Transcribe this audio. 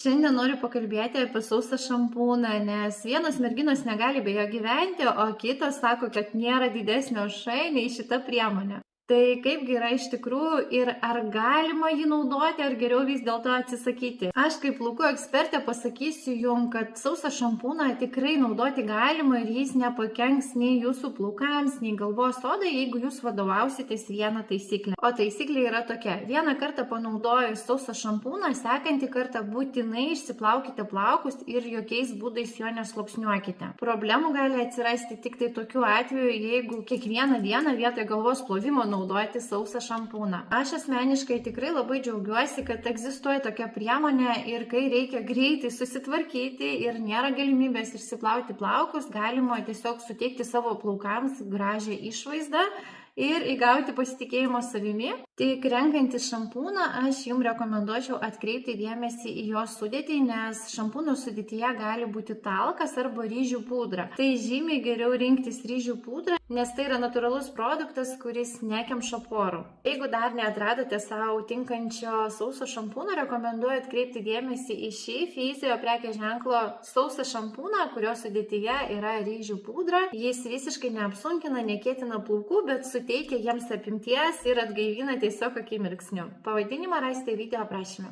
Šiandien noriu pakalbėti apie sausą šampūną, nes vienos merginos negali be jo gyventi, o kitos sako, kad nėra didesnio šai nei šita priemonė. Tai kaipgi yra iš tikrųjų ir ar galima jį naudoti, ar geriau vis dėlto atsisakyti? Aš kaip plaukų ekspertė pasakysiu jums, kad sausą šampūną tikrai naudoti galima ir jis nepakenks nei jūsų plaukams, nei galvos odai, jeigu jūs vadovausitės vieną taisyklę. O taisyklė yra tokia: vieną kartą panaudojus sausą šampūną, sekantį kartą būtinai išsiplaukite plaukus ir jokiais būdais jo nesluoksniuokite. Problemų gali atsirasti tik tai tokiu atveju, jeigu kiekvieną dieną vietoj galvos plovimo naudoti sausą šampūną. Aš asmeniškai tikrai labai džiaugiuosi, kad egzistuoja tokia priemonė ir kai reikia greitai susitvarkyti ir nėra galimybės išsiplauti plaukus, galima tiesiog suteikti savo plaukams gražią išvaizdą ir įgauti pasitikėjimo savimi. Tik renkantis šampūną, aš jums rekomenduočiau atkreipti dėmesį į jo sudėtį, nes šampūno sudėtyje gali būti talkas arba ryžių pudra. Tai žymiai geriau rinktis ryžių pudrą, nes tai yra natūralus produktas, kuris nekemša porų. Jeigu dar neatradote savo tinkančio sauso šampūno, rekomenduoju atkreipti dėmesį į šį Fizio prekės ženklo sausą šampūną, kurio sudėtyje yra ryžių pudra. Jis visiškai neapsunkina, nekietina plaukų, bet suteikia jiems apimties ir atgaivina tiesiog akimirksniu. Pavadinimą rasite video aprašyme.